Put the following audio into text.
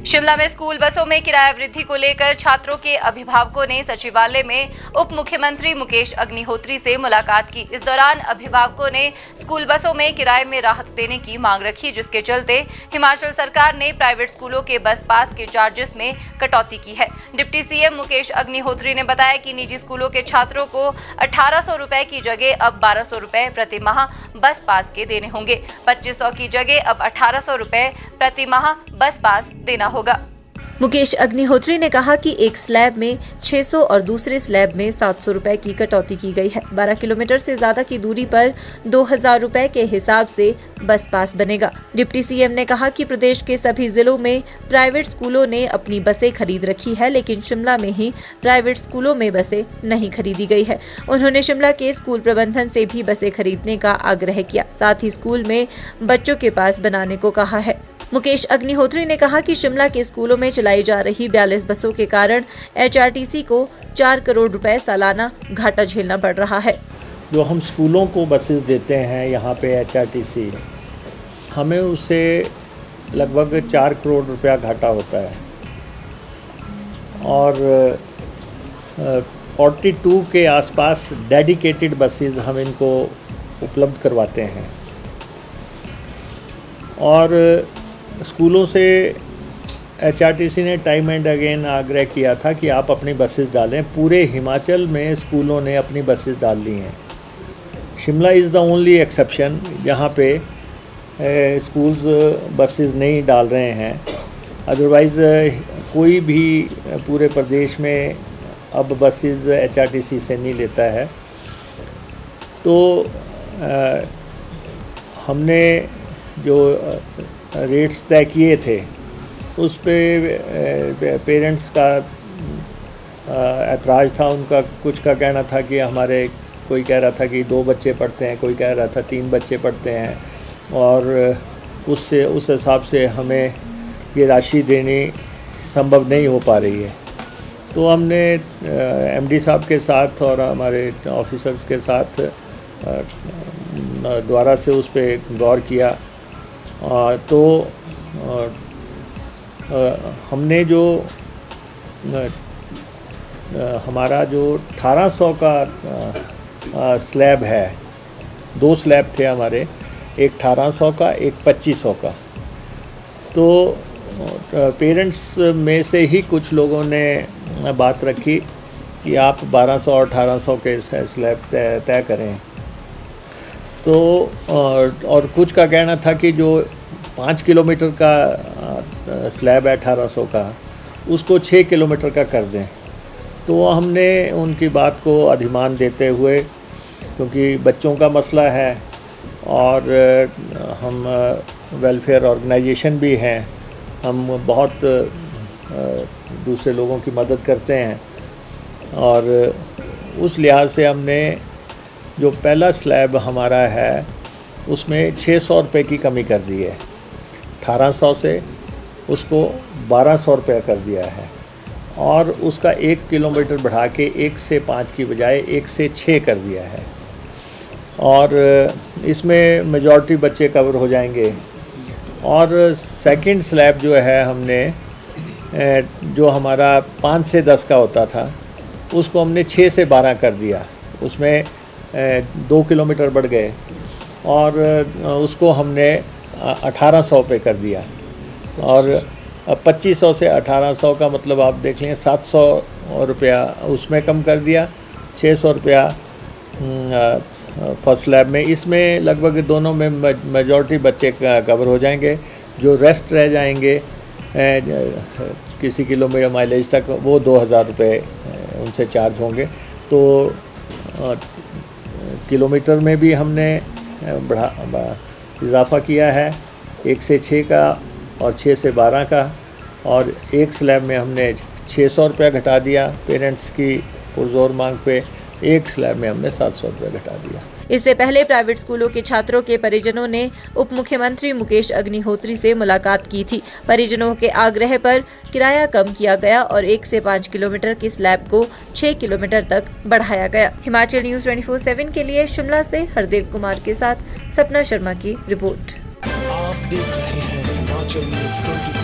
शिमला में स्कूल बसों में किराया वृद्धि को लेकर छात्रों के अभिभावकों ने सचिवालय में उप मुख्यमंत्री मुकेश अग्निहोत्री से मुलाकात की। इस दौरान अभिभावकों ने स्कूल बसों में किराए में राहत देने की मांग रखी, जिसके चलते हिमाचल सरकार ने प्राइवेट स्कूलों के बस पास के चार्जेस में कटौती की है। डिप्टी सीएम मुकेश अग्निहोत्री ने बताया कि निजी स्कूलों के छात्रों को 1800 रुपए की जगह अब 1200 रुपए प्रति माह बस पास के देने होंगे। 2500 की जगह अब 1800 रुपए प्रति माह बस पास देना होगा। मुकेश अग्निहोत्री ने कहा कि एक स्लैब में 600 और दूसरे स्लैब में 700 रुपए की कटौती की गई है। 12 किलोमीटर से ज्यादा की दूरी पर 2000 रुपए के हिसाब से बस पास बनेगा। डिप्टी सीएम ने कहा कि प्रदेश के सभी जिलों में प्राइवेट स्कूलों ने अपनी बसें खरीद रखी है, लेकिन शिमला में ही प्राइवेट स्कूलों में बसें नहीं खरीदी गई है। उन्होंने शिमला के स्कूल प्रबंधन से भी बसें खरीदने का आग्रह किया, साथ ही स्कूल में बच्चों के पास बनाने को कहा है। मुकेश अग्निहोत्री ने कहा कि शिमला के स्कूलों में चलाई जा रही 42 बसों के कारण एचआरटीसी को 4 करोड़ रुपए सालाना घाटा झेलना पड़ रहा है। जो हम स्कूलों को बसेस देते हैं यहाँ पे एचआरटीसी, हमें उससे लगभग 4 करोड़ रुपया घाटा होता है और 42 के आसपास डेडिकेटेड बसेस हम इनको उपलब्ध करवाते हैं और स्कूलों से एचआरटीसी ने टाइम एंड अगेन आग्रह किया था कि आप अपनी बसेस डालें। पूरे हिमाचल में स्कूलों ने अपनी बसेस डाल ली हैं। Shimla is the only exception जहाँ पे स्कूल्स बसेस नहीं डाल रहे हैं। अदरवाइज़ कोई भी पूरे प्रदेश में अब बसेस एचआरटीसी से नहीं लेता है। तो हमने जो रेट्स तय किए थे उस पे पेरेंट्स का ऐतराज़ था। उनका कुछ का कहना था कि हमारे, कोई कह रहा था कि 2 बच्चे पढ़ते हैं, कोई कह रहा था 3 बच्चे पढ़ते हैं और उस हिसाब से हमें ये राशि देनी संभव नहीं हो पा रही है। तो हमने एमडी साहब के साथ और हमारे ऑफिसर्स के साथ द्वारा से उस पर गौर किया। तो हमने जो हमारा जो 1800 का स्लैब है, 2 स्लैब थे हमारे, एक 1800 का, एक 2500 का। तो पेरेंट्स में से ही कुछ लोगों ने बात रखी कि आप 1200 और 1800 के स्लैब तय करें। तो और कुछ का कहना था कि जो 5 किलोमीटर का स्लैब है 1800 का, उसको 6 किलोमीटर का कर दें। तो हमने उनकी बात को अधिमान देते हुए, क्योंकि बच्चों का मसला है और हम वेलफेयर ऑर्गेनाइजेशन भी हैं, हम बहुत दूसरे लोगों की मदद करते हैं और उस लिहाज से हमने जो पहला स्लैब हमारा है उसमें 600 रुपये की कमी कर दी है। 1800 से उसको 1200 रुपये कर दिया है और उसका 1 किलोमीटर बढ़ा के 1 से 5 की बजाय 1 से 6 कर दिया है और इसमें मेजॉरिटी बच्चे कवर हो जाएंगे। और सेकंड स्लैब जो है हमने, जो हमारा 5 से 10 का होता था, उसको हमने 6 से 12 कर दिया। उसमें 2 किलोमीटर बढ़ गए और उसको हमने 1800 पे कर दिया और 2500 से 1800 का मतलब आप देख लें 700 रुपया उसमें कम कर दिया, 600 रुपया फर्स्ट स्लैब में। इसमें लगभग दोनों में मेजॉरिटी बच्चे कवर हो जाएंगे। जो रेस्ट रह जाएंगे किसी किलोमीटर माइलेज तक, वो 2000 रुपये उनसे चार्ज होंगे। तो किलोमीटर में भी हमने इजाफ़ा किया है, 1 से 6 का और 6 से 12 का, और एक स्लैब में हमने 600 रुपया घटा दिया पेरेंट्स की पुरजोर मांग पे, एक स्लैब में हमने 700 रुपये घटा दिया। इससे पहले प्राइवेट स्कूलों के छात्रों के परिजनों ने उप मुख्यमंत्री मुकेश अग्निहोत्री से मुलाकात की थी। परिजनों के आग्रह पर किराया कम किया गया और 1 से 5 किलोमीटर की स्लैब को 6 किलोमीटर तक बढ़ाया गया। हिमाचल न्यूज़ 24/7 के लिए शिमला से हरदेव कुमार के साथ सपना शर्मा की रिपोर्ट। आप देख रहे हैं हिमाचल न्यूज़ 24।